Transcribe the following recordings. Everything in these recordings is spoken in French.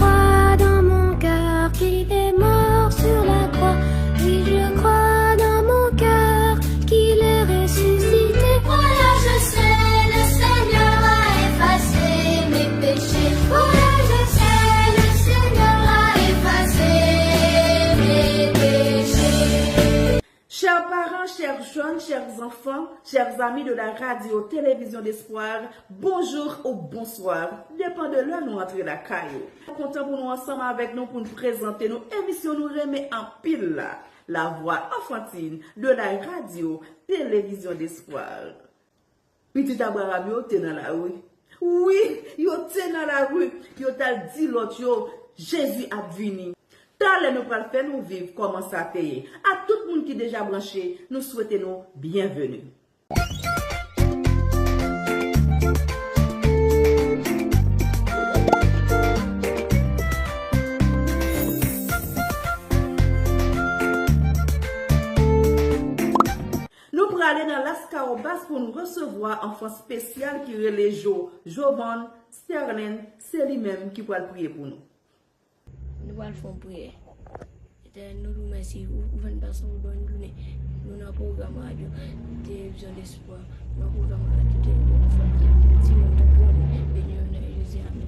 crois dans mon cœur qu'il est mort sur la croix. Oui, je crois dans mon cœur qu'il est ressuscité. Voilà, je sais, le Seigneur a effacé mes péchés. Voilà, je sais, le Seigneur a effacé mes péchés. Chers parents, chers jeunes, chers enfants, chers amis de la radio-télévision d'espoir, bonjour ou bonsoir, dépend de l'heure nous entrer la caillou. Content pour nous ensemble avec nous pour nous présenter nos émissions nous remet en pile là, la voix enfantine de la radio-télévision d'espoir. Petit Abraham yo te dans la rue. Oui, yo te dans la rue, yo t'a dit l'autre yo, Jésus a venu. Talè nous pral faire nous vivre comment ça paye. À tout le monde qui est déjà branché, nous souhaitons nous bienvenue. Nous pral aller dans l'Ascarobas pour nous recevoir un enfant spécial qui relève Jovan Sterling, c'est lui-même qui va prier pour nous. Nous allons faire prière. Nous nous remercions pour 20 personnes bonne journée. Nous avons un programme radio, télévision d'espoir. Nous avons un programme radio, télévision d'espoir. Si nous avons un programme, béni, on a Jésus. Amen.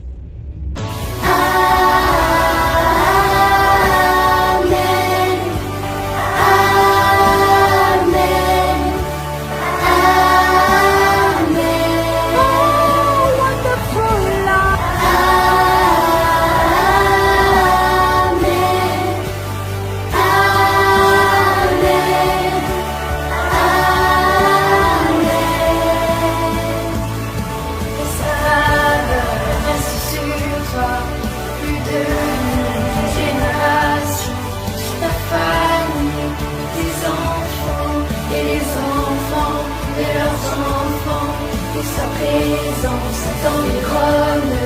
Présence dans les trônes,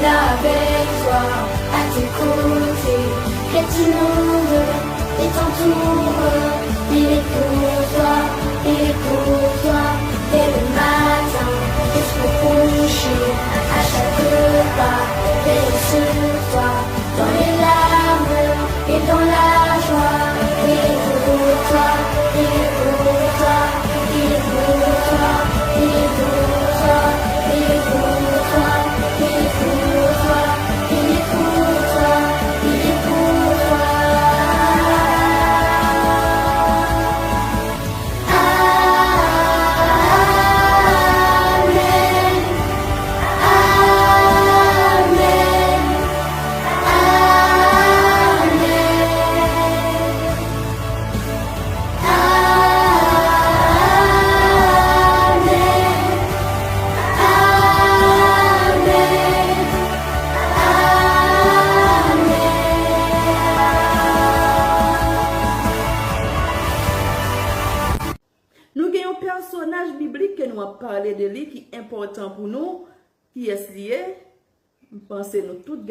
là avec toi, à tes côtés, que tout le monde t'entoure. Il est pour toi, il est pour toi, dès le matin jusqu'au coucher, à chaque pas, veille sur toi, dans les larmes et dans la joie. Il est pour toi, il est pour toi, il est pour toi, il est pour toi. Parler de lui qui est important pour nous, qui est lié, pensez nous toutes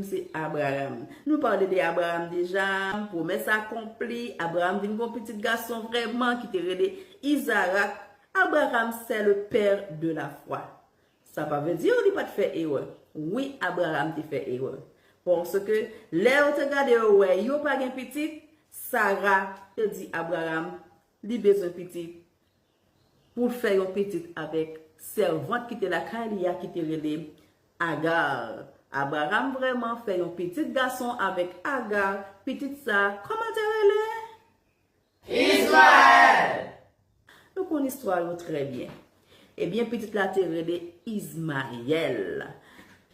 c'est Abraham. Nous parlons d'Abraham déjà, promesse accomplie, Abraham vient un petit garçon vraiment qui était relé Isaac. Abraham c'est le père de la foi. Ça ne veut dire qu'il n'a pas fait erreur. Oui, Abraham a fait erreur. Parce que là où tu regardes, ouais, il n'y a pas de petit, Sarah te dit Abraham, il a besoin de petit. Pour faire un petit avec servante qui était la Kalia qui était relé Agar. Abraham vraiment fait un petit garçon avec Agar, petite ça, comment tu relé? Israël. Nous connaissons l'histoire très bien. Eh bien, petite la te relé Ismaël.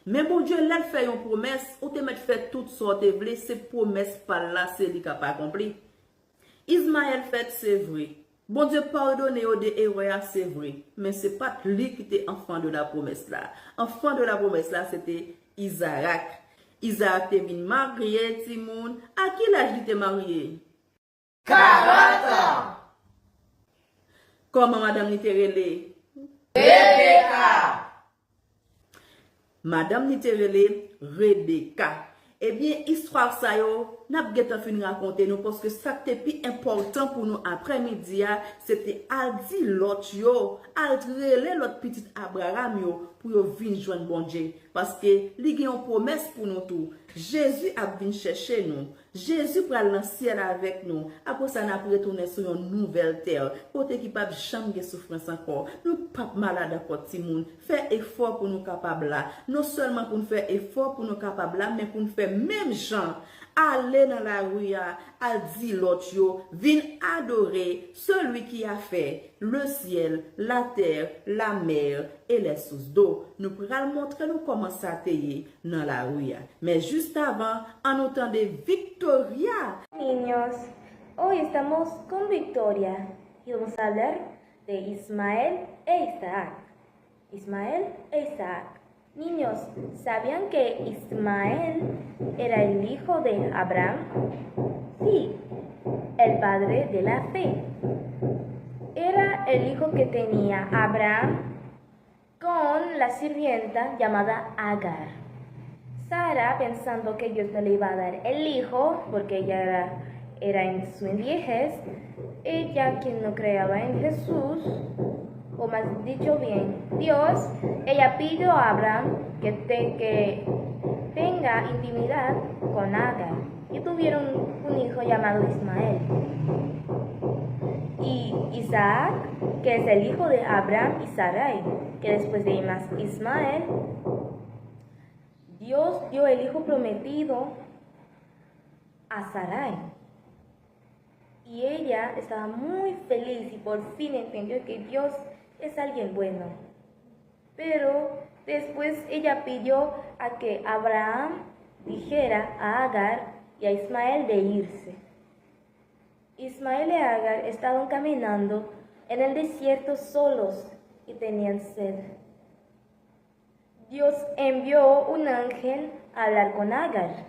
Mais bon Dieu, là, fait une promesse, ou te met fait toutes sortes de blés, ces promesses par là, c'est lui qui n'a pas accompli. Ismaël fait, c'est vrai. Bon Dieu pardonne aux des erreurs, c'est vrai. Mais ce n'est pas lui qui était enfant de la promesse là. Enfant de la promesse là, c'était Isaac. Isaac était venu marier Timoun. À quel âge il était marié? 40 ans. Comment madame était relée? Rebecca. Madame était relée Rebecca. Eh bien, histoire ça yo, n'a pas fini raconter nous parce que ça qui était plus important pour nous après-midi, c'était à dire l'autre yo, à relé l'autre petit Abraham yo pour yo venir joindre bon Dieu parce que li gen une promesse pour nous tout. Jésus a venu chercher nous. Jésus pral dans le ciel avec nous. Après ça, nous avons retourné sur une nouvelle terre. Côté qui pas jamais de souffrance encore. Nous pas malade encore, Timoun. Faire effort pour nous capables là. Non seulement pour nous faire effort pour nous capables là, mais pour nous faire même gens. Aller dans la rue, à dire l'autre, viens adorer celui qui a fait le ciel, la terre, la mer et les sources d'eau. Nous pourrons montrer nous comment ça tailler dans la rue. Mais juste avant, en autant de Victoria. Niños, hoy estamos con Victoria y vamos a hablar de Ismael e Isaac. Ismael e Isaac. Niños, ¿sabían que Ismael era el hijo de Abraham? Sí, el padre de la fe. Era el hijo que tenía Abraham con la sirvienta llamada Agar. Sara, pensando que Dios no le iba a dar el hijo, porque ella era en su vejez, ella quien no creaba en Jesús, o más dicho bien, Dios, ella pidió a Abraham que tenga intimidad con Agar y tuvieron un hijo llamado Ismael. Y Isaac, que es el hijo de Abraham y Sarai, que después de Ismael, Dios dio el hijo prometido a Sarai. Y ella estaba muy feliz y por fin entendió que Dios es alguien bueno. Pero después ella pidió a que Abraham dijera a Agar y a Ismael de irse. Ismael y Agar estaban caminando en el desierto solos y tenían sed. Dios envió un ángel a hablar con Agar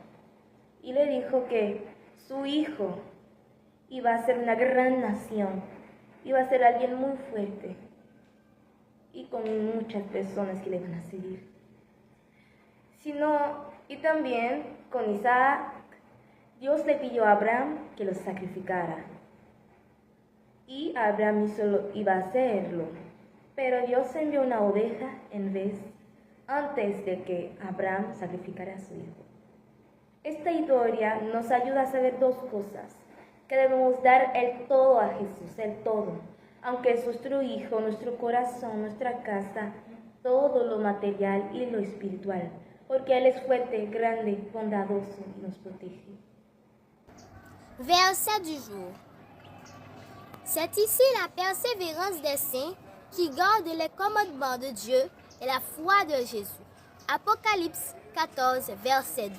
y le dijo que su hijo iba a ser una gran nación, iba a ser alguien muy fuerte y con muchas personas que le van a seguir. Y también con Isaac, Dios le pidió a Abraham que lo sacrificara. Y Abraham solo iba a hacerlo, pero Dios envió una oveja en vez, antes de que Abraham sacrificara a su hijo. Esta historia nos ayuda a saber dos cosas, que debemos dar el todo a Jesús, el todo, aunque es nuestro hijo, nuestro corazón, nuestra casa, todo lo material y lo espiritual, porque Él es fuerte, grande, bondadoso y nos protege. Verset du jour. C'est ici la persévérance des saints qui gardent les commandements de Dieu et la foi de Jésus. Apocalypse 14, verset 12.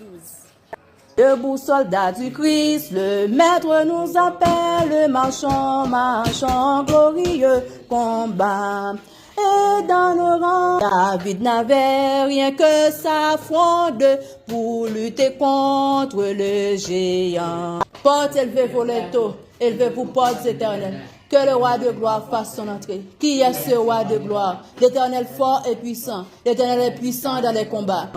Debout, soldats du Christ, le Maître nous appelle, marchons, marchons, glorieux combat. Et dans nos rangs, David n'avait rien que sa fronde pour lutter contre le géant. Porte élevée pour les taux, élevée pour portes éternelles. Que le roi de gloire fasse son entrée. Qui est ce roi de gloire? L'Éternel fort et puissant. L'Éternel est puissant dans les combats.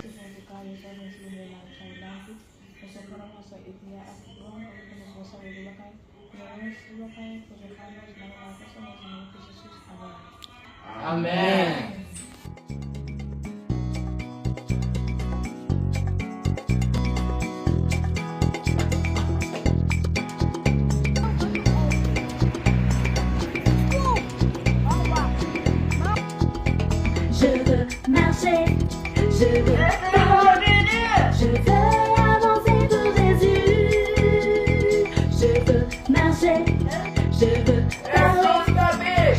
Amen. Je veux marcher, je veux je veux avancer pour Jésus. Je veux marcher, je veux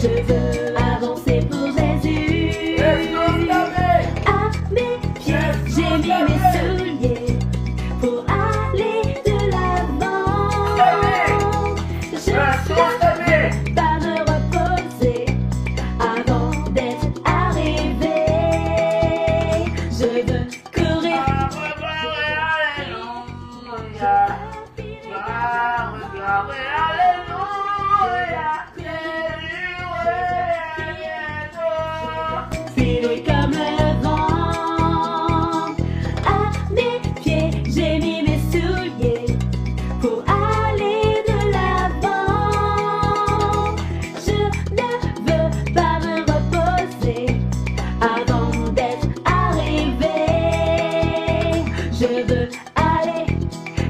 je veux avancer pour Jésus.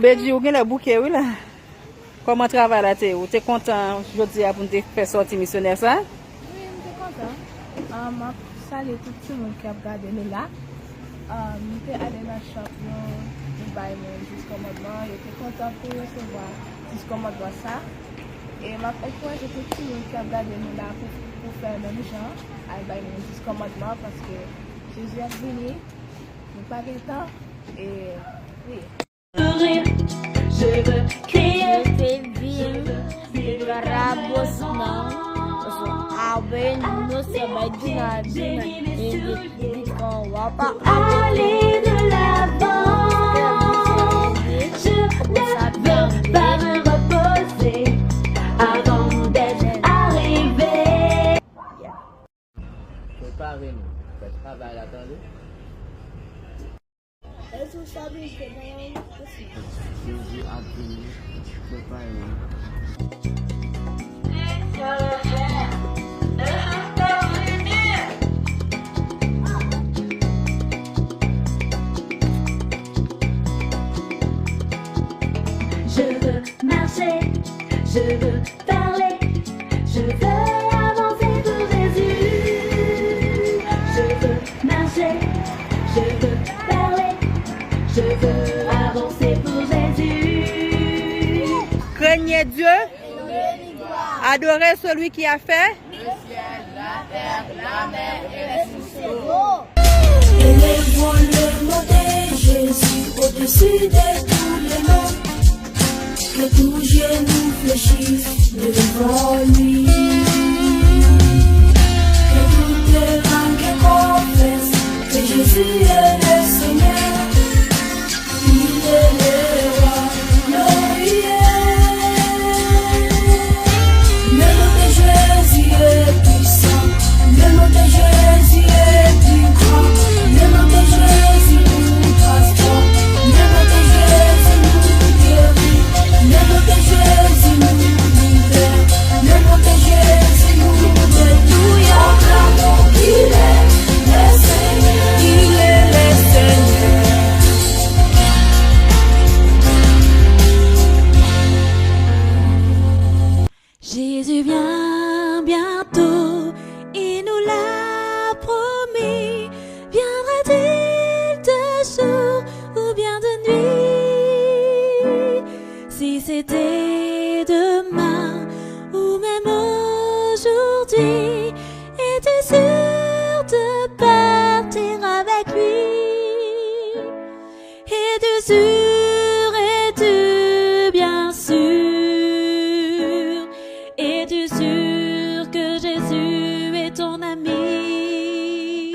Bédi, ou gen le bouquet, oui là. Comment travail là, t'es content aujourd'hui pour nous faire sortir missionnaire ça? Oui, je suis content. Je salue tout le monde qui a regardé nous là. Je suis allé dans le shop, je buy mon 10 commandements. Je suis content pour recevoir 10 commandements ça. Et je encourage tout le monde qui a regardé nous là pour faire le même genre. Je buy mon 10 commandements parce que Jésus est venu, nous pas de temps. Et oui. Je veux crier, je fais vivre, je veux rabosement, nous aller de l'avant, je ne veux pas me reposer avant d'être arrivé. Préparez-nous, faites travail, attendez. Jésus a venu, préparez-nous. Je veux marcher, je veux parler, je veux avancer pour Jésus. Je veux marcher, je veux parler, je veux avancer pour Jésus. Craignez Dieu, adorez celui qui a fait. Le ciel, la terre, la mer et les sources. Élevons le nom de Jésus au-dessus de tous les noms. Que tout genou fléchisse devant lui. Que toute langue confesse que Jésus est le Seigneur. Il est le roi glorieux. Le nom de Jésus est puissant. Le nom de Jésus est plus grand. Le nom de Jésus nous transforme. Le nom de Jésus nous guérit. Le nom de Jésus nous libère. Le nom de Jésus nous dépouille. Acclamons qu'il est le Seigneur. Il est le Seigneur. Jésus vient bientôt, il nous l'a promis. Viendra-t-il de jour ou bien de nuit? Si c'était demain ou même aujourd'hui, es-tu sûr de partir avec lui? Es-tu sûr, es-tu bien sûr? Es-tu sûr que Jésus est ton ami?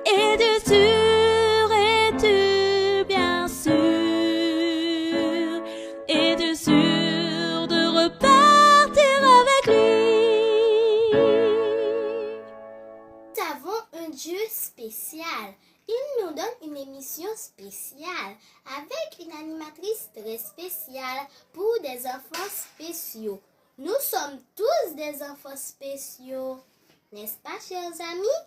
Es-tu sûr, es-tu bien sûr? Es-tu sûr de repartir avec lui? Nous avons un Dieu spécial. Il nous donne une émission spéciale avec une animatrice très spéciale pour des enfants spéciaux. Nous sommes tous des enfants spéciaux, n'est-ce pas, chers amis?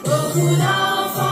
Beaucoup d'enfants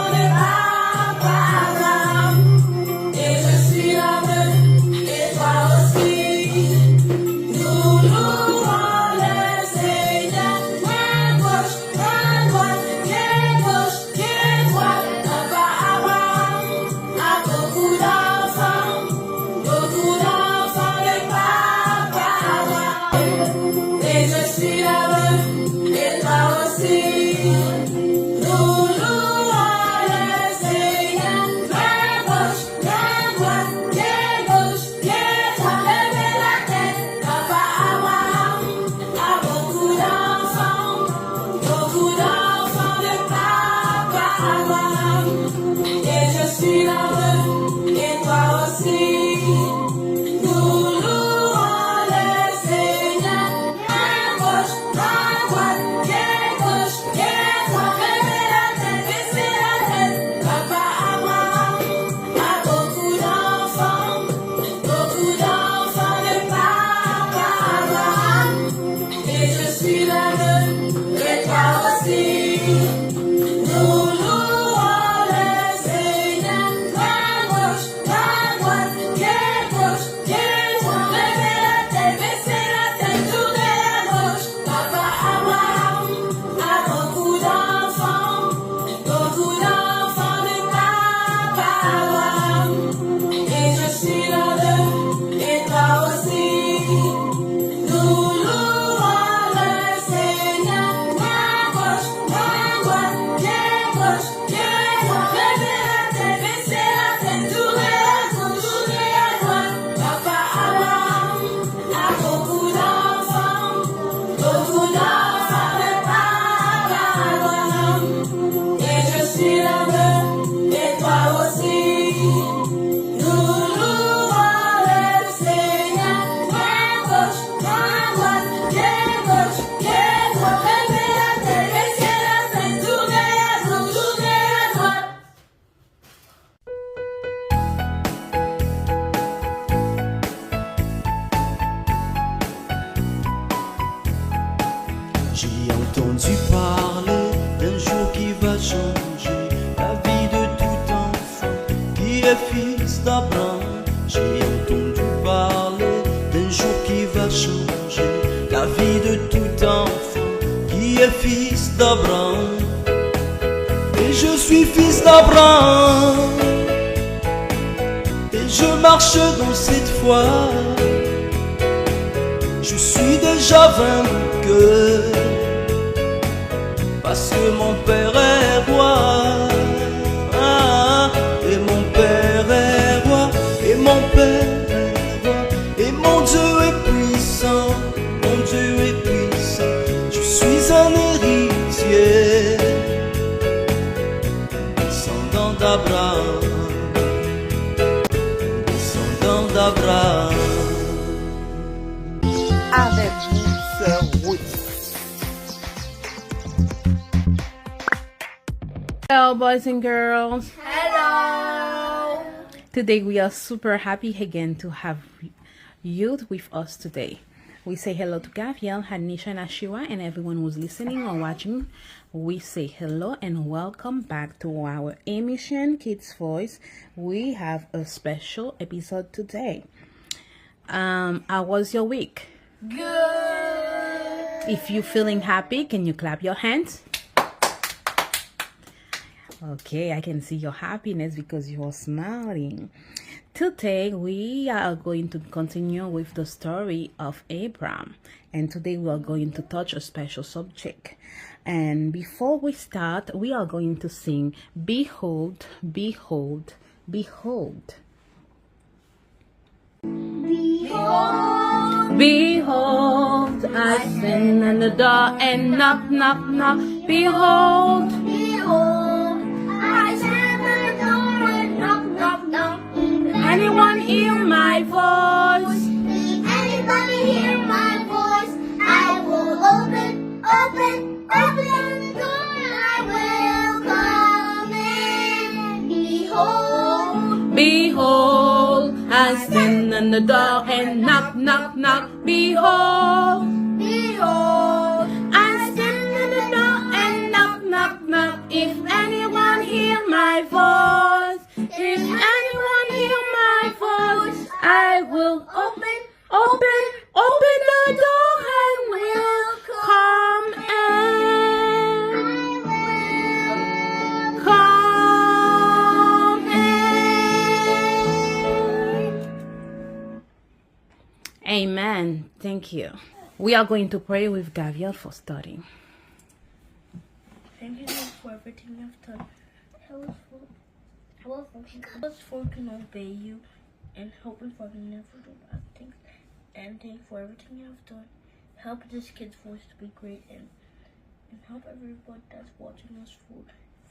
entendu parler d'un jour qui va changer la vie de tout enfant qui est fils d'Abraham. J'ai entendu parler d'un jour qui va changer la vie de tout enfant qui est fils d'Abraham. Et je suis fils d'Abraham, et je marche dans cette foi. Je suis déjà vainqueur, parce que mon père est roi. Et mon père est roi, et mon père est roi, et mon Dieu est puissant, mon Dieu est puissant. Je suis un héritier, descendant d'Abraham, descendant d'Abraham. Avec vous, sœur Ruth. Hello, boys and girls. Hello. Today we are super happy again to have you with us today. We say hello to Gabriel, Hanisha, and Ashira, and everyone who's listening or watching. We say hello and welcome back to our emission, Kids Voice. We have a special episode today. How was your week? Good. If you're feeling happy, can you clap your hands? Okay, I can see your happiness because you are smiling. Today, we are going to continue with the story of Abraham. And today, we are going to touch a special subject. And before we start, we are going to sing, Behold, Behold, Behold. Behold, Behold, I stand at the door and knock, knock, knock. Behold, behold, I stand at the door and knock, knock, knock. anyone hear my voice? If anybody hear my voice, I will open, open, open the door and I will come in. Behold, Behold, I stand at the door and knock, knock, knock. Behold, behold, I stand at the door and knock, knock, knock. If anyone hear my voice, if anyone hear my voice, I will open, open, open the door and will come in. Come in. Amen. Thank you. We are going to pray with Gabriel for studying. Thank you for everything you've done. Help us for to obey you and help us for to never do bad things. And thank you for everything you have done. Help this kid's voice to be great and help everyone that's watching us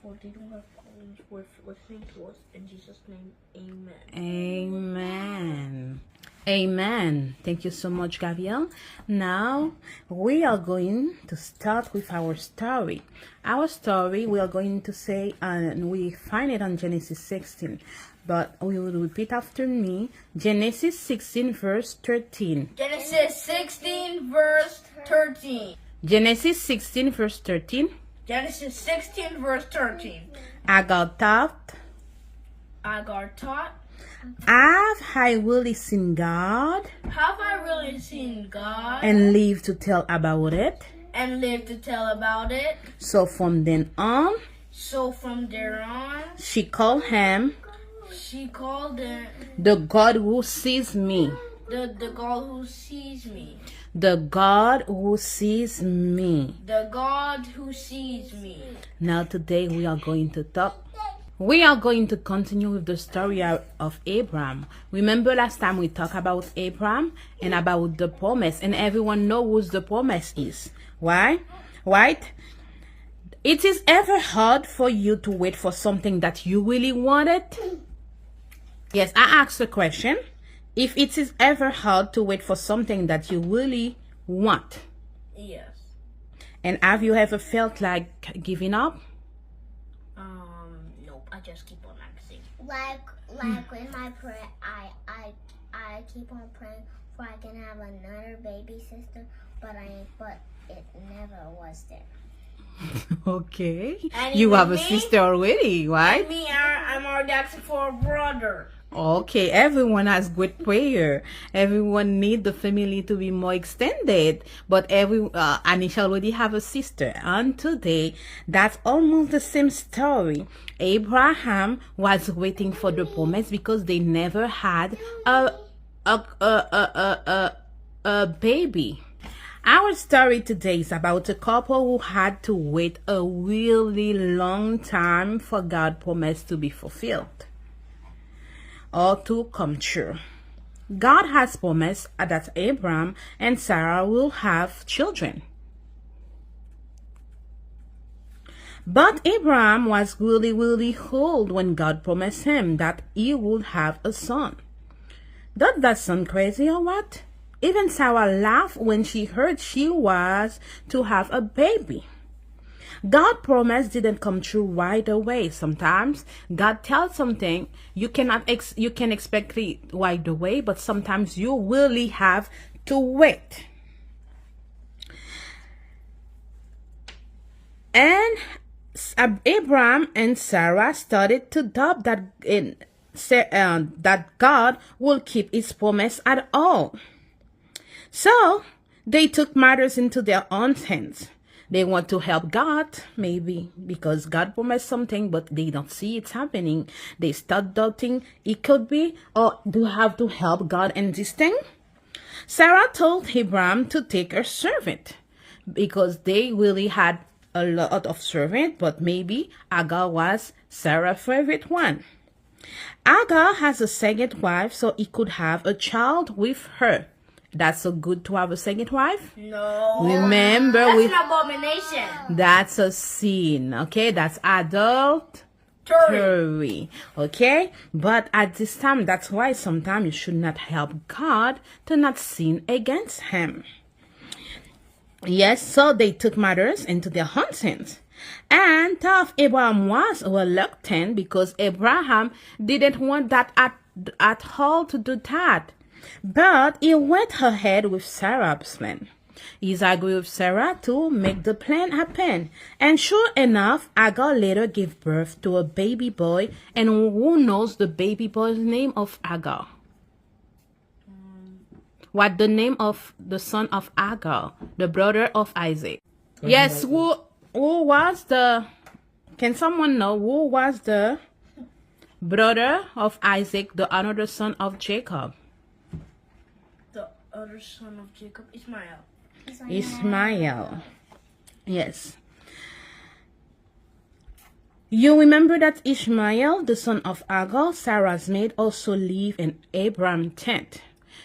for they don't have problems with listening to us. In Jesus' name, amen. Amen. Amen. Thank you so much, Gabriel. Now, we are going to start with our story. Our story, we are going to say, and we find it on Genesis 16. But we will repeat after me. Genesis 16, verse 13. Genesis 16, verse 13. Genesis 16, verse 13. Genesis 16, verse 13. Agar taught, have I really seen God? Have I really seen God? And live to tell about it? And live to tell about it? So from then on, she called him the God who sees me. The God who sees me. The God who sees me. The God who sees me. Now today we are going to talk. We are going to continue with the story of Abraham. Remember last time we talked about Abraham and about the promise, and everyone knows who the promise is. Why? Right? It is ever hard for you to wait for something that you really wanted? Yes, I asked the question. If it is ever hard to wait for something that you really want. Yes. And have you ever felt like giving up? Nope. I just keep on asking. Like when I pray, I keep on praying for I can have another baby sister, but it never was there. Okay. And You even have a me? sister already, right? And me, I'm already asking for a brother. Okay, everyone has great prayer. Everyone need the family to be more extended. But Anisha already have a sister. And today, that's almost the same story. Abraham was waiting for the promise because they never had a baby. Our story today is about a couple who had to wait a really long time for God's promise to be fulfilled or to come true. God has promised that Abraham and Sarah will have children. But Abraham was really old when God promised him that he would have a son. Does that sound crazy or what? Even Sarah laughed when she heard she was to have a baby. God's promise didn't come true right away. Sometimes God tells something you can expect it right away, but sometimes you really have to wait. And Abraham and Sarah started to doubt that God will keep his promise at all. So they took matters into their own hands. They want to help God, maybe because God promised something, but they don't see it happening. They start doubting it could be, or do have to help God in this thing. Sarah told Abraham to take her servant because they really had a lot of servants, but maybe Agar was Sarah's favorite one. Agar has a second wife, so he could have a child with her. That's so good to have a second wife? No. Remember, That's an abomination. that's a sin, okay? That's adultery, okay? But at this time, that's why sometimes you should not help God to not sin against him. Yes, so they took matters into their own hands. And tough Abraham was reluctant because Abraham didn't want that at all to do that. But he went ahead with Sarah's plan. He agreed with Sarah to make the plan happen. And sure enough, Agar later gave birth to a baby boy. And who knows the baby boy's name of Agar? What the name of the son of Agar, the brother of Isaac? Yes, who was the... Can someone know who was the brother of Isaac, the another son of Jacob? The other son of Jacob, Ishmael. Ishmael. Yes. You remember that Ishmael, the son of Agar, Sarah's maid, also lived in Abraham's tent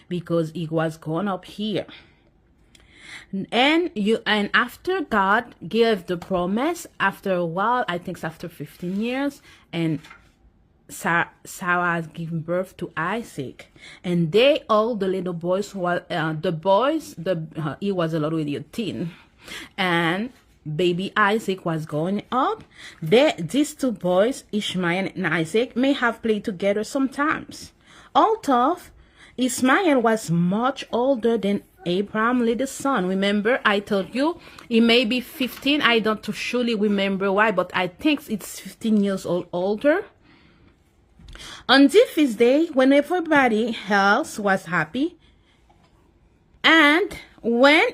because he was grown up here. And after God gave the promise, after a while, I think it's after 15 years, and Sarah has given birth to Isaac, and all the little boys he was already a teen, and baby Isaac was growing up. These two boys, Ishmael and Isaac, may have played together sometimes. Although Ishmael was much older than Abraham's little son. Remember, I told you he may be 15. I don't surely remember why, but I think it's 15 years older. On this feast day, when everybody else was happy, and when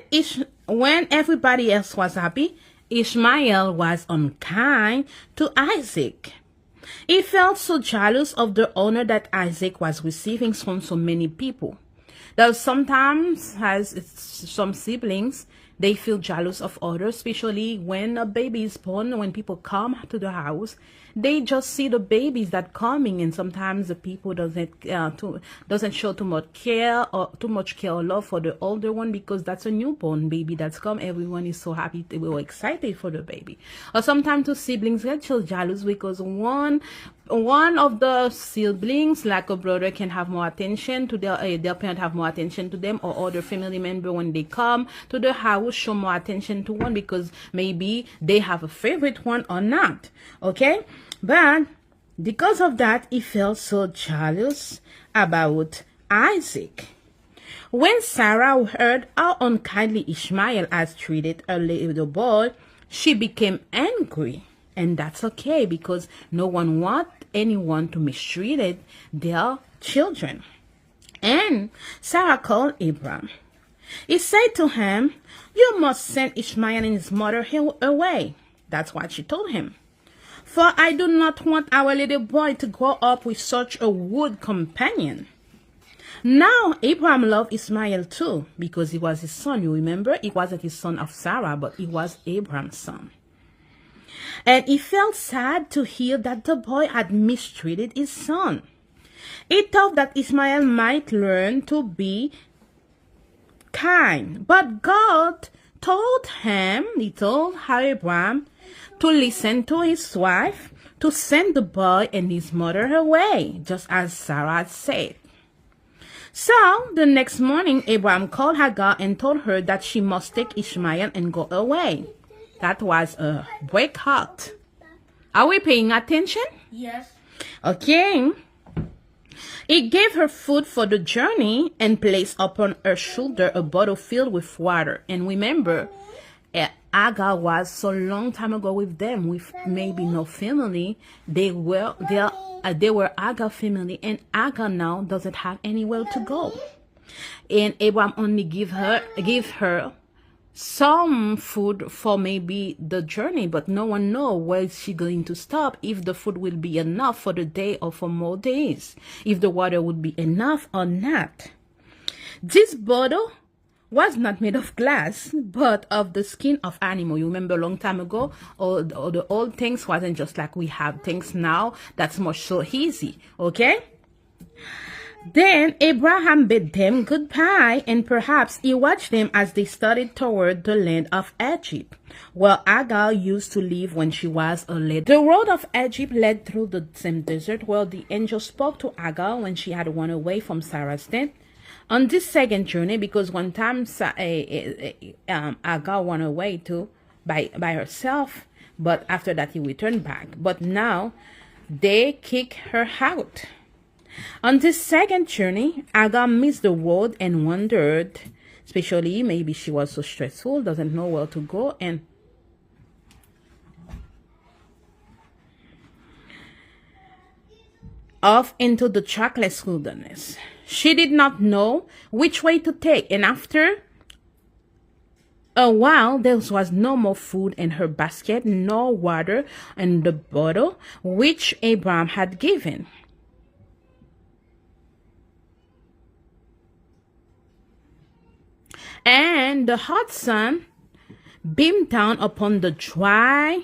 everybody else was happy, Ishmael was unkind to Isaac. He felt so jealous of the honor that Isaac was receiving from so many people. Though sometimes, as some siblings, they feel jealous of others, especially when a baby is born. When people come to the house, they just see the babies that coming, and sometimes the people doesn't show too much care or love for the older one because that's a newborn baby that's come. Everyone is so happy, they were excited for the baby. Or sometimes the siblings get so jealous because one of the siblings, like a brother, can have more attention to their parent, have more attention to them, or other family member when they come to the house show more attention to one because maybe they have a favorite one or not. Okay, but because of that, he felt so jealous about Isaac. When Sarah heard how unkindly Ishmael has treated a little boy, she became angry. And that's okay because no one wants anyone to mistreat their children. And Sarah called Abraham. He said to him, "You must send Ishmael and his mother away." That's what she told him. "For I do not want our little boy to grow up with such a wood companion." Now, Abraham loved Ishmael too because he was his son. You remember, he wasn't his son of Sarah, but he was Abraham's son. And he felt sad to hear that the boy had mistreated his son. He thought that Ishmael might learn to be kind. But God told Abraham to listen to his wife, to send the boy and his mother away, just as Sarah had said. So, the next morning, Abraham called Hagar and told her that she must take Ishmael and go away. That was a break heart. Are we paying attention? Yes. Okay. He gave her food for the journey and placed upon her shoulder a bottle filled with water. And remember, Agar was so long time ago with them, with maybe no family. They were Agar family, and Agar now doesn't have anywhere to go. And Abraham only give her some food for maybe the journey, but no one knows where is she going to stop, if the food will be enough for the day or for more days, if the water would be enough or not. This bottle was not made of glass, but of the skin of animal. You remember a long time ago, all the old things wasn't just like we have things now. That's much so easy, okay? Then Abraham bid them goodbye, and perhaps he watched them as they started toward the land of Egypt, where Agar used to live when she was a lady. The road of Egypt led through the same desert where the angel spoke to Agar when she had run away from Sarah's tent. On this second journey, because one time Agar went away too by herself, but after that he returned back. But now they kick her out. On this second journey, Agar missed the road and wondered, especially maybe she was so stressful, doesn't know where to go, and off into the trackless wilderness. She did not know which way to take, and after a while there was no more food in her basket, no water in the bottle which Abraham had given. And the hot sun beamed down upon the dry.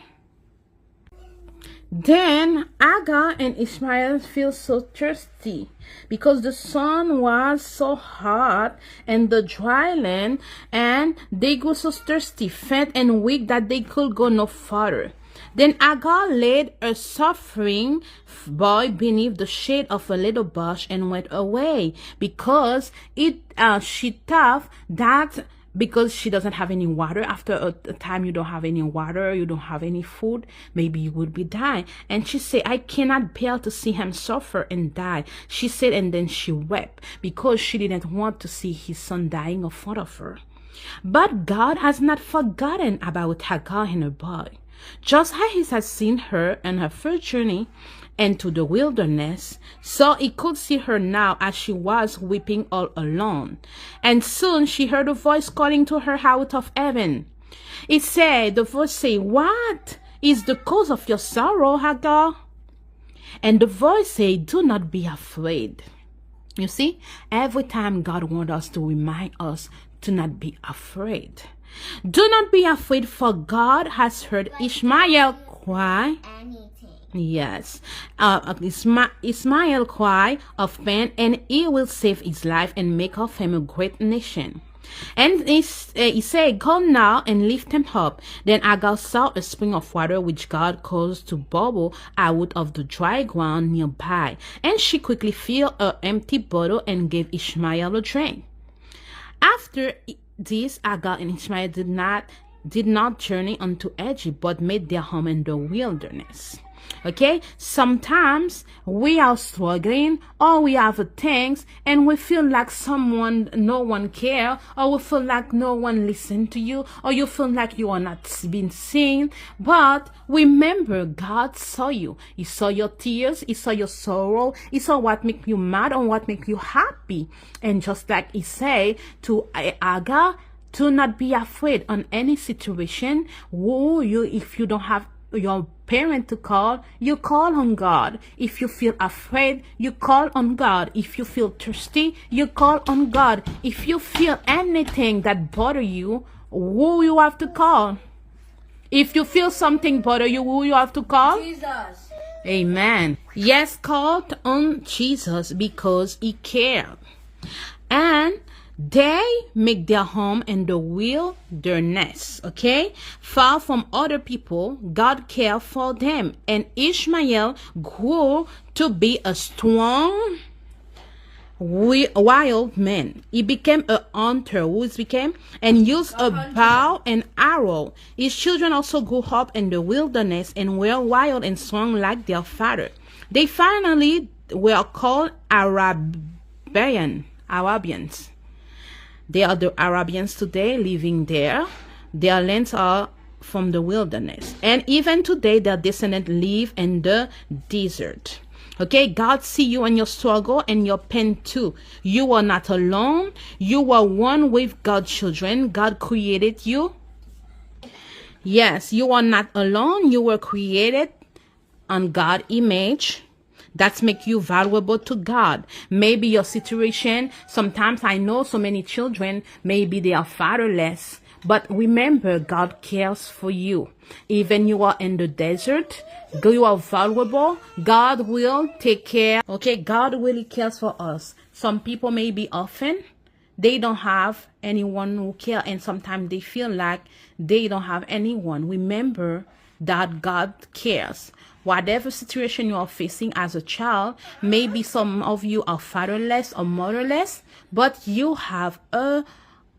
Then Agar and Ishmael feel so thirsty because the sun was so hot and the dry land, and they grew so thirsty, faint and weak that they could go no farther. Then Agar laid a suffering boy beneath the shade of a little bush and went away because she thought that because she doesn't have any water, after a time you don't have any water, you don't have any food, maybe you would be dying. And she said, "I cannot bear to see him suffer and die." She said, and then she wept because she didn't want to see his son dying in front of her. But God has not forgotten about Hagar and her boy. Just as he had seen her on her first journey into the wilderness, so he could see her now as she was weeping all alone. And soon she heard a voice calling to her out of heaven. The voice said, "What is the cause of your sorrow, Hagar?" And the voice said, "Do not be afraid." You see, every time God wants us to remind us to not be afraid. Do not be afraid, for God has heard Ishmael cry. Yes, Ishmael cry of pain, and he will save his life and make of him a great nation. And he said, "Go now and lift him up." Then Agar saw a spring of water which God caused to bubble out of the dry ground nearby, and she quickly filled an empty bottle and gave Ishmael a drink. After this, Agar and Ishmael did not did not journey unto Egypt, but made their home in the wilderness. Okay, sometimes we are struggling, or we have things and we feel like no one care, or we feel like no one listen to you, or you feel like you are not being seen. But remember, God saw you. He saw your tears, he saw your sorrow, he saw what make you mad or what make you happy. And just like he said to Agar, to not be afraid on any situation. If you don't have your parent to call, you call on God. If you feel afraid, you call on God. If you feel thirsty, you call on God. If you feel anything that bother you, who you have to call? If you feel something bother you, who you have to call? Jesus. Amen. Yes, call on Jesus because he cared. And they make their home in the wilderness, okay? Far from other people, God cared for them. And Ishmael grew to be a strong wild man. He became a hunter, and used a bow and arrow. His children also grew up in the wilderness and were wild and strong like their father. They finally were called Arabians. They are the Arabians today living there. Their lands are from the wilderness. And even today, their descendants live in the desert. Okay, God see you in your struggle and your pain too. You are not alone. You are one with God's children. God created you. Yes, you are not alone. You were created on God's image. That make you valuable to God. Maybe your situation, sometimes I know so many children, maybe they are fatherless. But remember, God cares for you. Even you are in the desert, you are valuable. God will take care. Okay, God really cares for us. Some people may be orphan. They don't have anyone who cares. And sometimes they feel like they don't have anyone. Remember that God cares. Whatever situation you are facing as a child, maybe some of you are fatherless or motherless, but you have a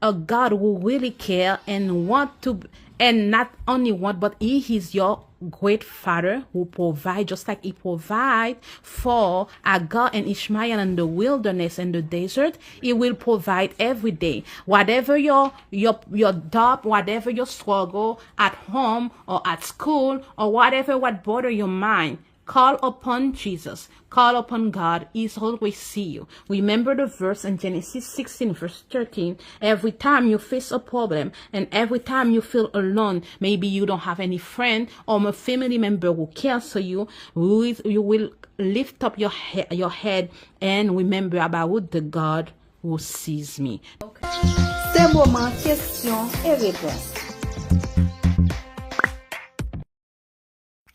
God who really cares and want to, and not only want, but he is your great father who provide, just like he provide for Agar and Ishmael in the wilderness and the desert. He will provide every day. Whatever your doubt, whatever your struggle at home or at school, or whatever what bother your mind, call upon Jesus. Call upon God. He's always see you. Remember the verse in Genesis 16 verse 13. Every time you face a problem and every time you feel alone, maybe you don't have any friend or a family member who cares for you, you will lift up your head and remember about the God who sees me. C'est moment question et réponse.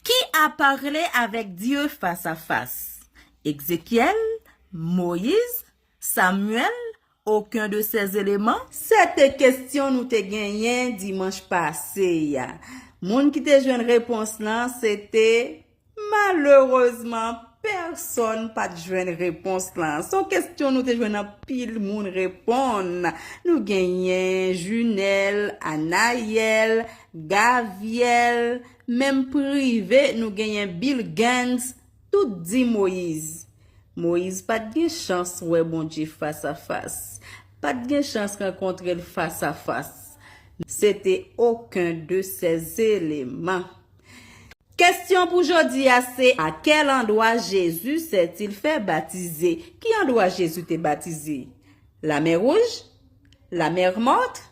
Qui a parlé avec Dieu face à face? Ézéchiel, Moïse, Samuel, aucun de ces éléments? Cette question nous te gagné dimanche passé. Moun qui te joine réponse là, c'était malheureusement personne pas de joine réponse là. Son question nous te joine pile moun répondre. Nous gagné Junel, Anaël, Gaviel, même privé nous gagné Bill Gaines. Tout dit Moïse. Moïse pas de chance ouais bon Dieu face à face. Pas de chance rencontrer face à face. C'était aucun de ces éléments. Question pour aujourd'hui, c'est à quel endroit Jésus s'est-il fait baptiser? Qui endroit Jésus t'est baptisé? La mer Rouge? La mer Morte?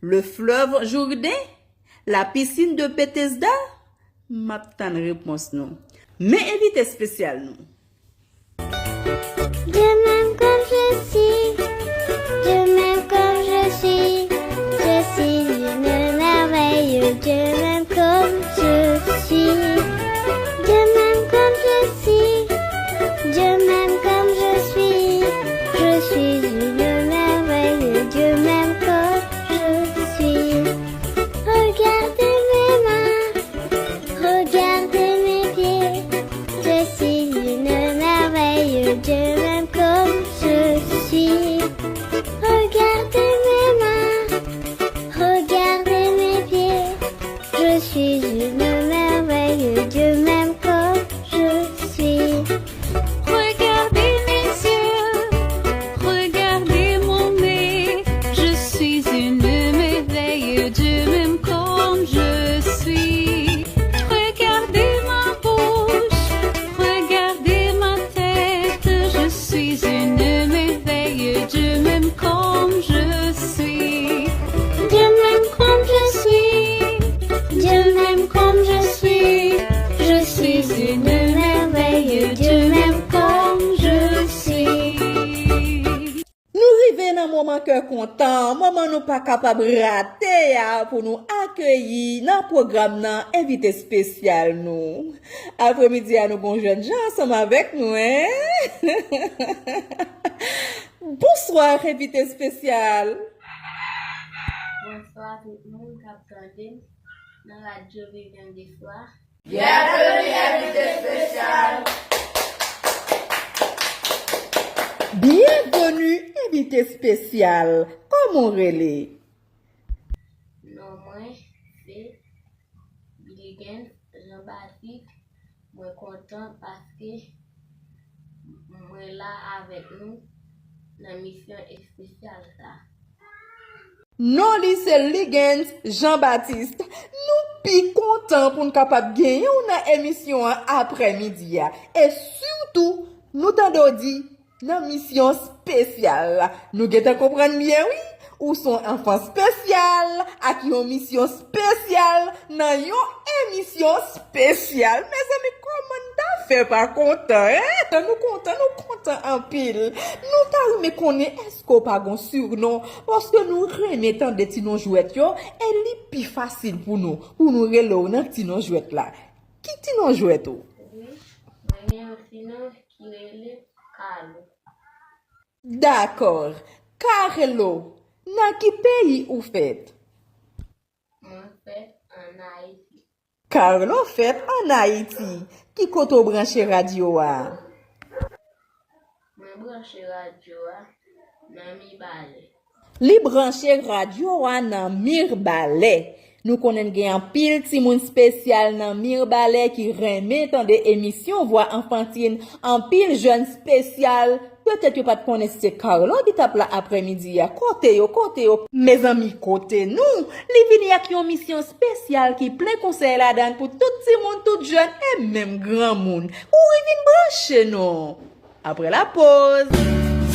Le fleuve Jourdain? La piscine de Bethesda? M'attend réponse non. Mais invité spécial nous. Dieu m'aime comme je suis, Dieu m'aime comme je suis une merveille, Dieu m'aime comme je suis, Dieu m'aime comme je suis, Dieu m'aime comme je suis une merveille, Dieu m'aime comme je suis. Regardez mes mains, regardez mes pieds, je suis une merveille, Dieu m'aime comme cœur content, maman nous pas capable de rater pour nous accueillir dans le programme nan invité spécial nous. Après-midi à nous bon jeunes gens ensemble avec nous hein. Bonsoir invité spécial. Bonsoir tout le monde qui a entendu dans la radio Viviane des Soirs. Bienvenue invité spécial. Bienvenue invité spécial. Comment relais? Non, moi, c'est Billigan Jean-Baptiste. Moi, content parce que moi là avec nous dans la mission spéciale ça. Non, li c'est Liggins Jean-Baptiste. Nous pi content pour nous capable gagner une émission après-midi. Et surtout, nous t'en dit dans mission spéciale. Nous gêtons comprendre bien, oui? Ou son enfant spécial, à qui une mission spéciale, dans une émission spéciale. Mes amis, comment t'as fait pas content, hein? Nous content en pile. Nous t'as mais connaît est-ce qu'on pas gon surnom, parce que nous remettons des petits noms jouettes yo, et li plus facile pour nous relo nan petit noms jouettes là. Qui petit noms jouettes ou? Oui, moi, un petit nom qui est Carlo. D'accord. Carlo. Dans qui pays ou fait? Moi, fait en Haïti. Carlo fait en Haïti. Qui koto branché radio a? Moi, branché radio dans Mirbalais. Li branché radio a nan Mirbalais. Nous connaissons gen un pile ti moun spécial nan Mirbalais qui remet dans des émissions voix enfantine, un pile jeune spécial. Peut-être que pas de connaître c'est Carlo qui tape là après-midi à côté yo. Mes amis côté nous, li vini ak yon mission spéciale qui plein conseil la dan pour tout ti moun tout jeune et même grand monde. Ou il vient brancher non. Après la pause.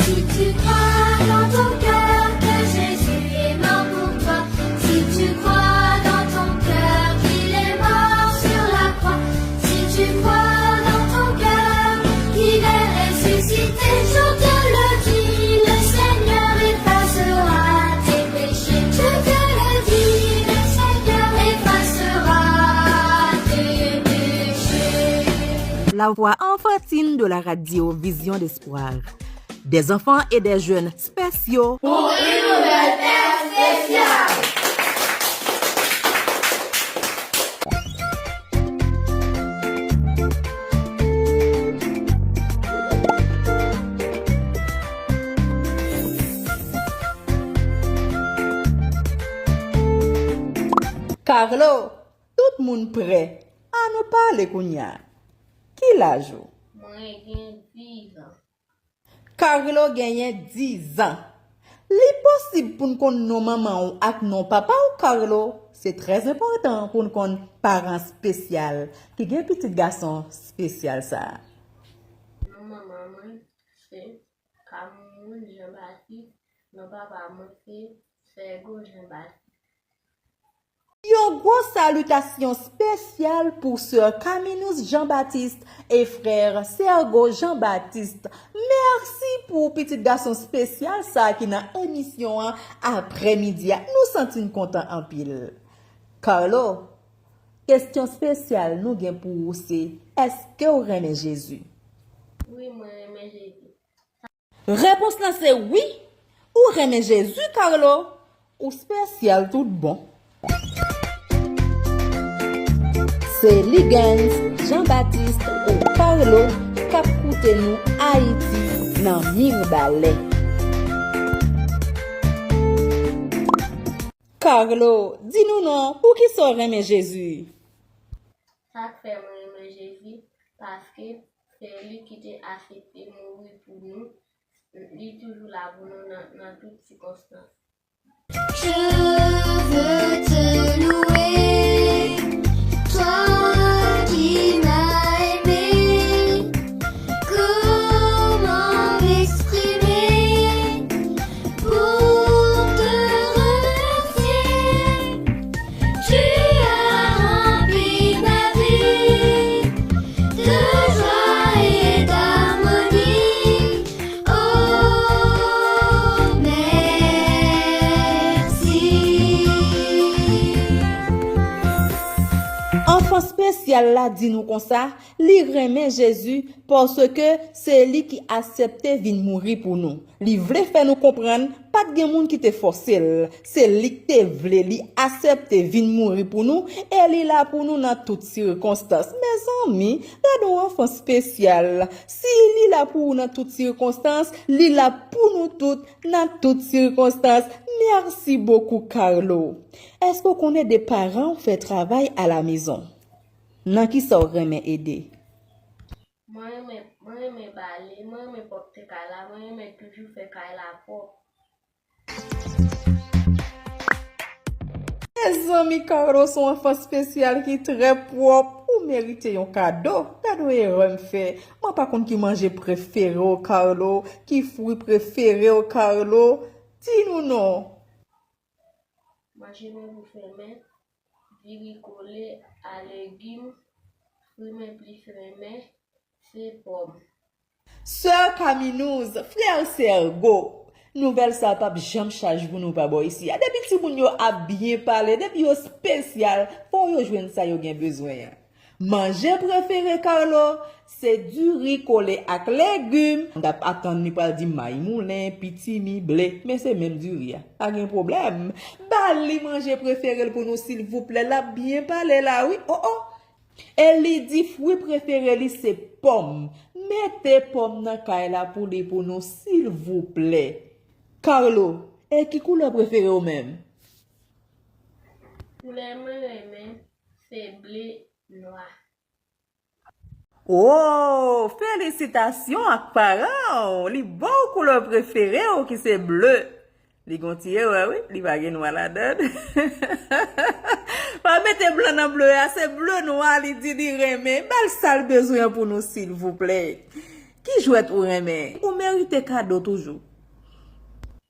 Si tu crois dans ton cœur que Jésus est mort pour toi, si tu crois dans ton cœur qu'il est mort sur la croix, si tu crois dans ton cœur qu'il est ressuscité, je te le dis, le Seigneur effacera tes péchés. Je te le dis, le Seigneur effacera tes péchés. La voix enfantine de la radio Vision d'Espoir. Des enfants et des jeunes spéciaux Pour une nouvelle terre spéciale. Carlo, tout le monde prêt à nous parler kounya. Qui l'âge? Moi, j'ai 10 ans. Carlo gagne 10 ans. Li possible pour nous connaître nos mamans ou ak nos papa ou Carlo, c'est très important pour nous connaître parents spécial qui gagne petit garçon spécial ça. Non, maman, c'est Cameroun Jean-Baptiste. Non, papa, moi, c'est Sergo Jean-Baptiste. Une grosse salutation spéciale pour sœur Caminus Jean-Baptiste et frère Sergo Jean-Baptiste. Merci pour petit garçon spécial ça qui dans émission après-midi. Nous sentons contents en pile. Carlo, question spéciale nous gain pour vous c'est est-ce que vous aimez Jésus? Oui, moi, j'aime Jésus. Réponse là c'est oui. Ou aimez Jésus Carlo? Ou spécial tout bon? C'est Liggins Jean-Baptiste ou Carlo k'ap koute nous Haïti nan Mirbalais. Carlo, dis-nous non, pour qui ça remet Jésus? Ça fait moi aimer Jésus parce que c'est lui qui t'a accepté mourir pour nous. Il est toujours là pour nous dans toutes circonstances. Je veux te louer, toi qui m'as aimé. Comment m'exprimer pour te remercier? Tu as rempli ma vie de joie et d'harmonie. Oh, merci. spécial là dit nous comme ça, li remet Jésus parce que c'est lui qui accepté vinn mourir pour nous. Li vle faire nous comprendre pas de gen moun qui te forcé, c'est lui qui te vle li accepté vinn mourir pour nous et li là pour nous dans toutes circonstances. Mes amis, gardons enfant spécial. Si li là pour nous dans toutes circonstances, li là pour nous toutes dans toutes circonstances. Merci beaucoup Carlo. Est-ce qu'on connaît des parents qui font travail à la maison? Nan qui ça remet aider? Moi me balé, moi me porter kala, moi me toujours faire kala propre. Les amis Carlo sont enfants spécial qui très propre. Ou méritez un cadeau. Cadeau est rem fait. Moi par contre qui mange préféré au Carlo, qui fruit préféré au Carlo. Dis-nous non. Moi je me vous faire mettre viricolé à légumes, fruits me plus fermé, c'est pomme. Sœur Caminouz, frère Sergo, nouvelle ça pas jamais charge pour nous pas boy ici. Depuis si moun yo a bien parlé, depuis yo spécial, pour yo joindre ça yo gen besoin. Manger préféré Carlo, c'est du riz collé avec légumes. On a attendre ni pas dire maï moulin, petit mi blé, mais c'est même du riz. Pas de problème. Bali manger préféré pour nous s'il vous plaît, là bien parlé là oui. Oh oh. Elle lui dit fruit préféré li c'est pomme. Mettez pomme dans kay là pour nous s'il vous plaît. Carlo, et qui couleur préféré au même? Couleur même c'est bleu noir. Oh, félicitations à parents. Li bon couleur préférée ou qui c'est bleu. Li gontier oui, li va gen noir la donne. Pas mettre blanc dans bleu, c'est bleu noir li dit li remet. Bal sale besoin pour nous s'il vous plaît. Qui jouet ou remet? Ou mérite cadeau toujours.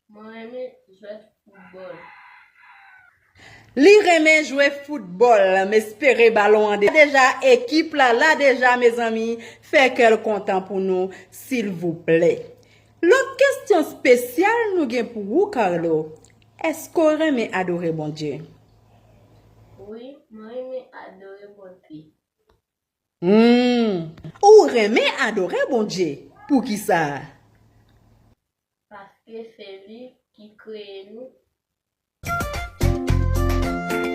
Moi remet jouer football. Li remet jouer football, m'espérer ballon déjà équipe là déjà mes amis, fait quel content pour nous s'il vous plaît. L'autre question spéciale nous gen pour vous Carlo. Est-ce qu'on remet adorer bon Dieu? Oui, moi remet adorer bon Dieu. Ou remet adorer bon Dieu? Pour qui ça? Parce que c'est lui qui crée nous.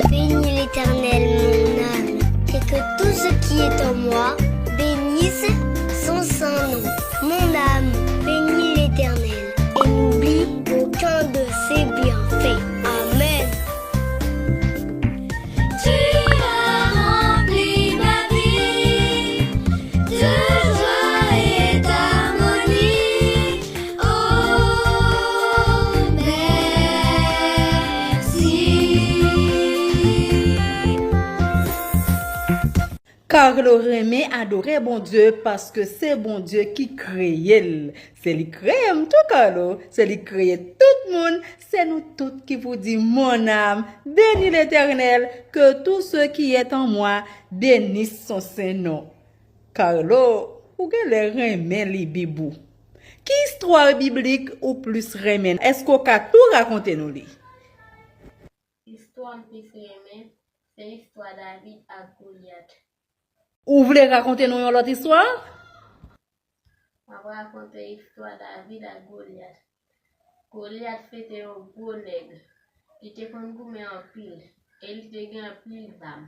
Bénis l'Éternel, mon âme, et que tout ce qui est en moi bénisse son saint nom. Mon âme, bénis l'Éternel, et n'oublie aucun de ses bienfaits. Amen. Tu as rempli ma vie de joie et d'harmonie. Oh, Carlo remet adorer bon Dieu parce que c'est bon Dieu qui crée. C'est lui créé tout Carlo, c'est lui créé tout le monde. C'est nous tous qui vous dit mon âme, bénis l'Éternel, que tout ce qui est en moi bénisse son saint nom. Carlo, ou que les remet les bibou. Qui histoire biblique ou plus remet? Est-ce qu'on peut tout raconter nous li? Histoire plus remet, c'est l'histoire David à Goliath. Ou voulez raconter nous une autre histoire? On va raconter l'histoire David à Goliath. Goliath était un gros nègre. Il était comme goumé en pile. Et il était en pile d'âme.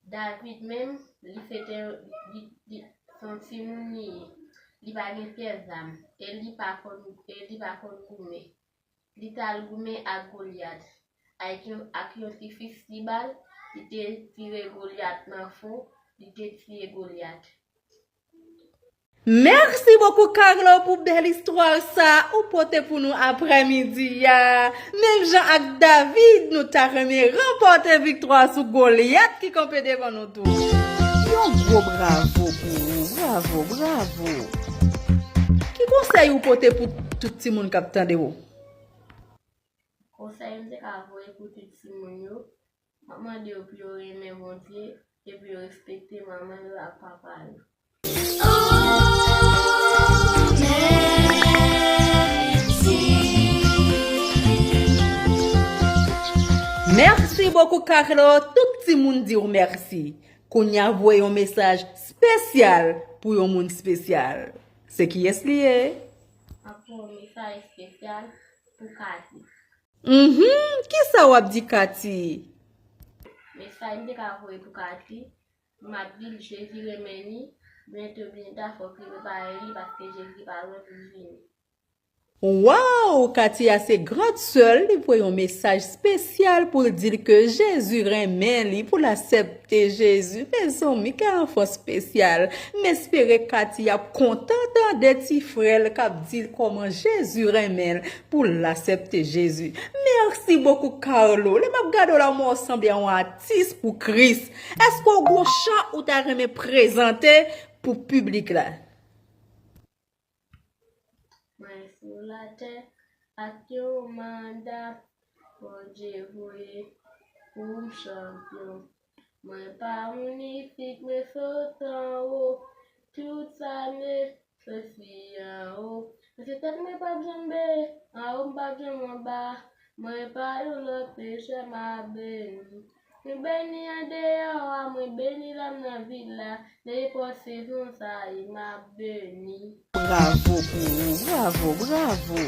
David même, il faisait son petit mouni. Il va gagner pièce d'âme. Et il pas comme goumé. Il t'a goumé à Goliath. Avec un petit fils de balle, il était tiré Goliath dans le fond. Merci beaucoup Carlo pour belle histoire ça ou porter pour nous après-midi ya. Même Jean avec David nous t'a remis remporter victoire sur Goliath qui campait devant nous tous. Un gros bravo pour vous. Bravo. Qui conseil ou porter pour tout le monde qui attend de vous? Conseil c'est qu'avouer pour tout le monde. Maman de plus aimer mon Dieu. Et puis respecter maman et papa. Merci beaucoup Carlo, tout le monde dit merci. qu'on y a envoyé un message spécial pour un monde spécial. C'est qui est-ce lié? Un message spécial pour Cathy. Qui ça ou dit Cathy? Message de envoyé pour Cathy. M'a dit Jésus remeni, bientôt bien faut que préparer parce que Jésus pas venir. Wow, Cathy a ses grandes sœurs, il voit un message spécial pour dire que Jésus remet pour l'accepter Jésus. Mais amis, quel enfant spécial. M'espérer Cathy a content des petits frères qui dit comment Jésus remet pour l'accepter Jésus. Merci beaucoup Carlo. Les m'a gardé là moi ensemble un artiste pour Christ. Est-ce qu'on a un chant ou t'as remis présenté pour public là? Sur la terre, à ton mandat, pour Dieu voué, pour champion. Moi pas magnifique, mais saute en haut, tout ça me ceci en haut. C'est peut-être moi pas besoin de en haut, pas besoin en bas. Moi pas le péché m'a béni. Je bénis en dehors, moi bénis l'âme dans la ville là. Les possessions ça, il m'a béni. Bravo pour vous, bravo.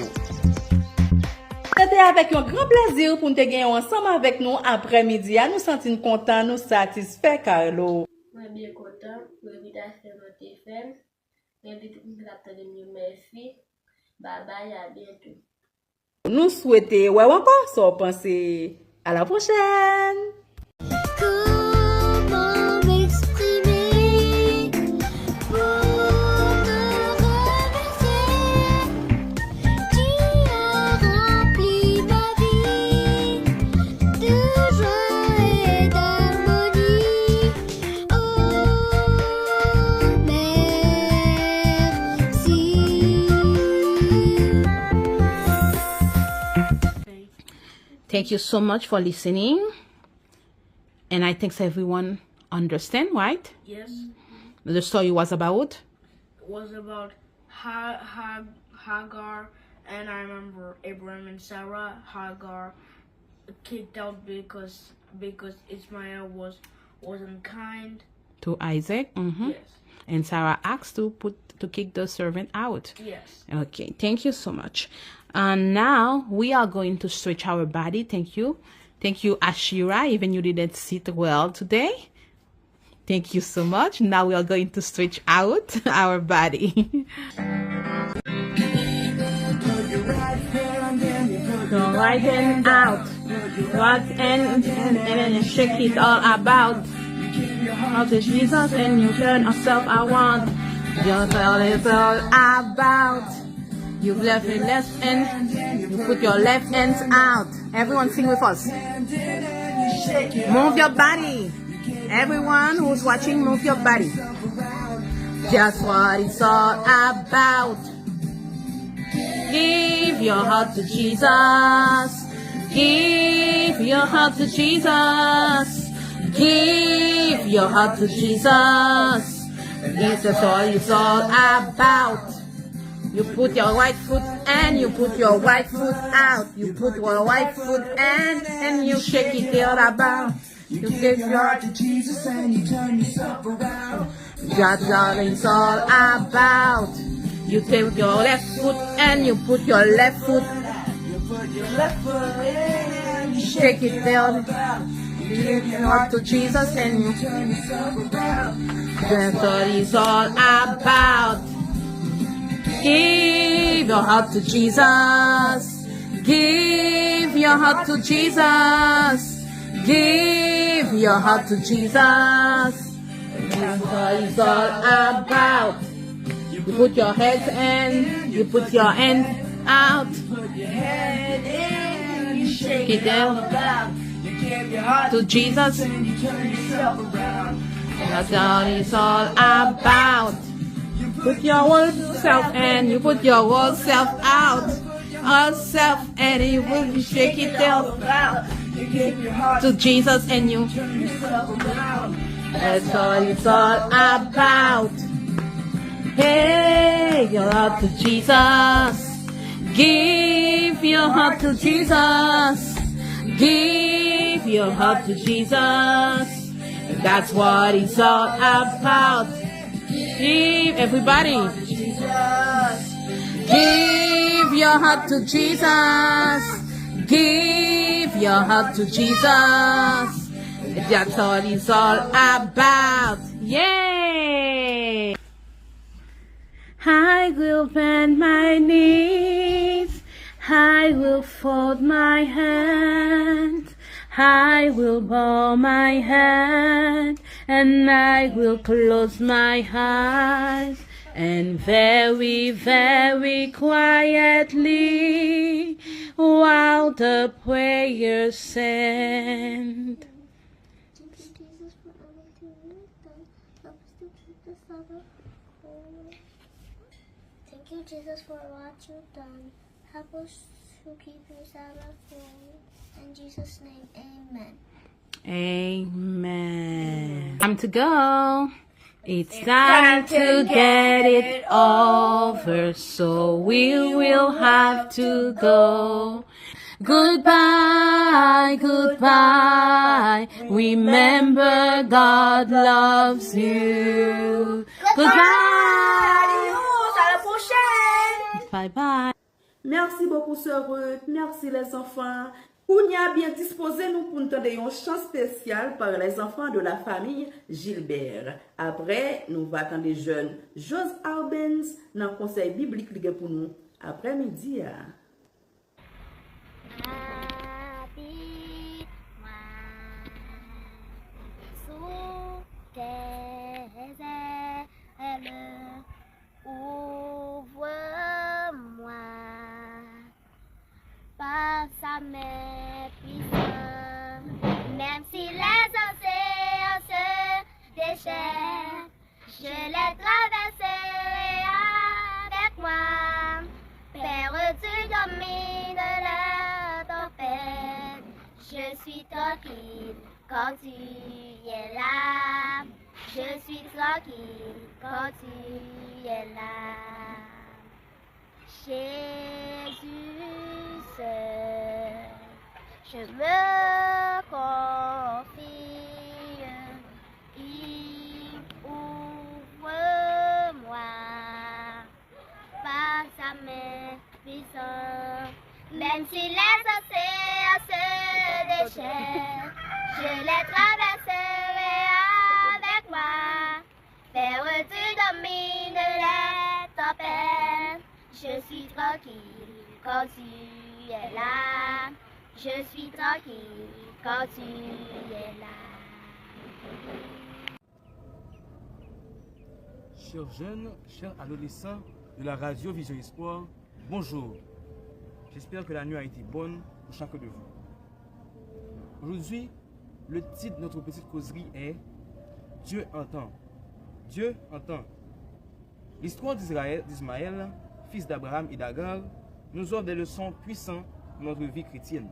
C'était avec un grand plaisir pour nous gagner ensemble avec nous après-midi. Nous sentons contents, nous satisfaits, Carlo. Moi bien content pour l'invitation de notre FM. Merci. Bye bye, à bientôt. Nous souhaitons, ouais, encore, ça, penser à la prochaine. Comment m'exprimer pour te remercier? Tu as rempli ma vie de joie et d'harmonie. Oh, merci. Thank you so much for listening. And I think everyone understand, right? Yes. The story was about? Was about Hagar, and I remember Abraham and Sarah. Hagar kicked out because Ishmael wasn't kind To Isaac? Yes. And Sarah asked to kick the servant out. Yes. Okay, thank you so much. And now we are going to stretch our body. Thank you. Thank you, Ashira, even you didn't sit well today. Thank you so much. Now we are going to stretch out our body. Your right hand out. Right hand and then you shake it all about. Of the Jesus and you turn yourself around. Just all it's all about. You left your left hand, you put your left hands out. Everyone sing with us. Move your body. Everyone who's watching, move your body. Just what it's all about. Give your heart to Jesus. Give your heart to Jesus. Give your heart to Jesus. This is all it's all about. You put your right foot and you put your right foot out. You put your right foot and you shake it all about. You give your heart to Jesus and you turn yourself around. That's all it's all about. You take your left foot and you put your left foot. You put your left foot in, you shake it down. You give your heart to Jesus and you turn yourself around. That's all it's all about. Give your heart to Jesus. Give your heart to Jesus. Give your heart to Jesus. That's what it's all about. You put your head in, you put your hand out. Put your head in, you shake it down. You give your heart to Jesus and you turn yourself around. That's what it's all about. Put your whole self and you put your whole self out. All self and you will shake it down to Jesus and you. That's all it's all about. Hey, your heart to Jesus. Give your heart to Jesus. Give your heart to Jesus. That's what it's all about. Give everybody. Give your heart to Jesus. Give your heart to Jesus. That's what it's all about. Yay! I will bend my knees. I will fold my hands. I will bow my head. And I will close my eyes. And very, very quietly, while the prayers send. Thank you, Jesus, for what you've done. Help us to keep your Sabbath holy. In Jesus' name, amen. Amen. Time to go. It's time to get it over, so we will have to go. Goodbye, goodbye. Remember, God loves you. Goodbye. Adios, à la prochaine. Bye bye. Merci beaucoup, sœur Ruth. Merci, les enfants. Kounia bien disposé nous pour nous donner un chant spécial par les enfants de la famille Gilbert. Après, nous va attendre les jeunes Jos Albens dans le conseil biblique pour nous après-midi. Ouvre-moi par sa main puissante, même si les océans se déchaînent, je les traverserai avec moi. Père, tu domines la tempête, je suis tranquille quand tu es là. Je suis tranquille quand tu es là. Jésus seul, je me confie, il ouvre-moi par sa main puissante. Même si les océans se déchaînent, je les traverserai avec moi. Père, tu domines les tempêtes. Je suis tranquille quand tu es là. Je suis tranquille quand tu es là. Chers jeunes, chers adolescents de la radio Vision Espoir, bonjour. J'espère que la nuit a été bonne pour chacun de vous. Aujourd'hui, le titre de notre petite causerie est Dieu entend. Dieu entend. L'histoire d'Ismaël, fils d'Abraham et d'Agar, nous offre des leçons puissantes pour notre vie chrétienne.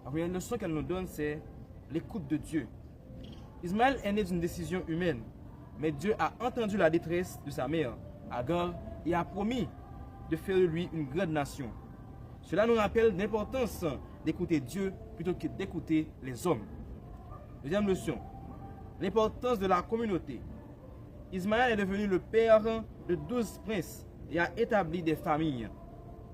La première leçon qu'elle nous donne, c'est l'écoute de Dieu. Ismaël est né d'une décision humaine, mais Dieu a entendu la détresse de sa mère, Agar, et a promis de faire de lui une grande nation. Cela nous rappelle l'importance d'écouter Dieu plutôt que d'écouter les hommes. Deuxième leçon, l'importance de la communauté. Ismaël est devenu le père de 12 princes et a établi des familles.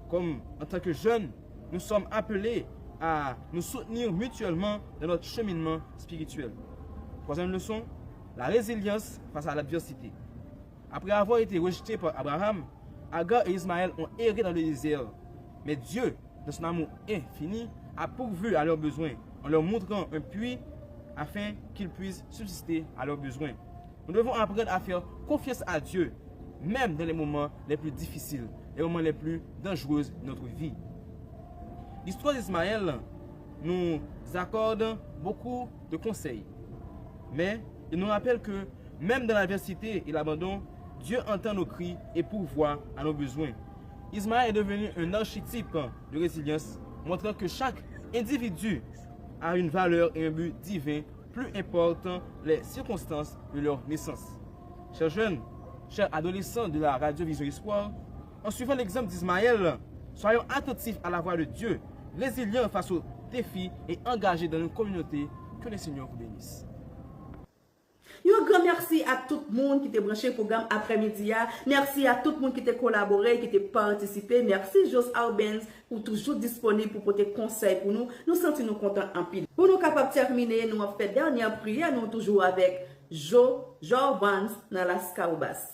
Comme en tant que jeunes, nous sommes appelés à nous soutenir mutuellement dans notre cheminement spirituel. Troisième leçon, la résilience face à l'adversité. Après avoir été rejetés par Abraham, Agar et Ismaël ont erré dans le désert. Mais Dieu, dans son amour infini, a pourvu à leurs besoins en leur montrant un puits afin qu'ils puissent subsister à leurs besoins. Nous devons apprendre à faire confiance à Dieu, même dans les moments les plus difficiles, les moments les plus dangereux de notre vie. L'histoire d'Ismaël nous accorde beaucoup de conseils, mais il nous rappelle que même dans l'adversité et l'abandon, Dieu entend nos cris et pourvoit à nos besoins. Ismaël est devenu un archétype de résilience, montrant que chaque individu a une valeur et un but divin, plus important les circonstances de leur naissance. Chers jeunes, chers adolescents de la radio Vision Espoir, en suivant l'exemple d'Ismaël, soyons attentifs à la voix de Dieu, résilients face aux défis et engagés dans une communauté. Que le Seigneur vous bénisse. Un grand merci à tout le monde qui t'a branché le programme après-midi. Merci à tout le monde qui t'a collaboré, qui t'a participé. Merci Jos Albens pour toujours disponible pour porter conseil pour nous. Nous sentons nous contents en pile. Pour nous capables de terminer, nous avons fait dernière prière, nous toujours avec Vance dans la Scaubas.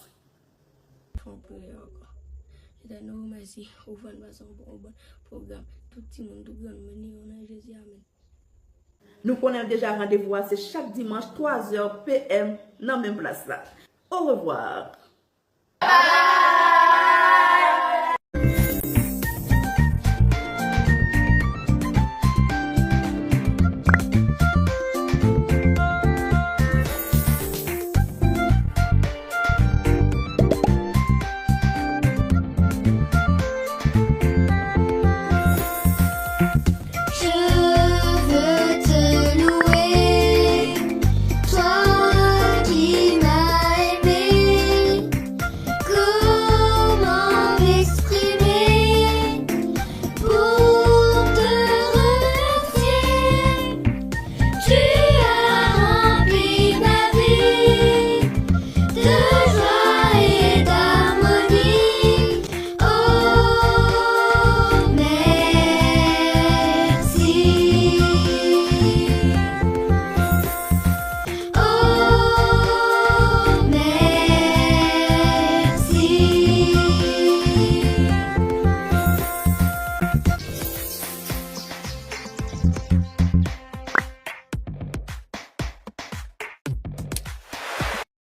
Nous merci au bon programme. Tout le monde nous Jésus. Amen. Nous prenons déjà rendez-vous, c'est chaque dimanche 3h PM dans la même place là. Au revoir. Bye.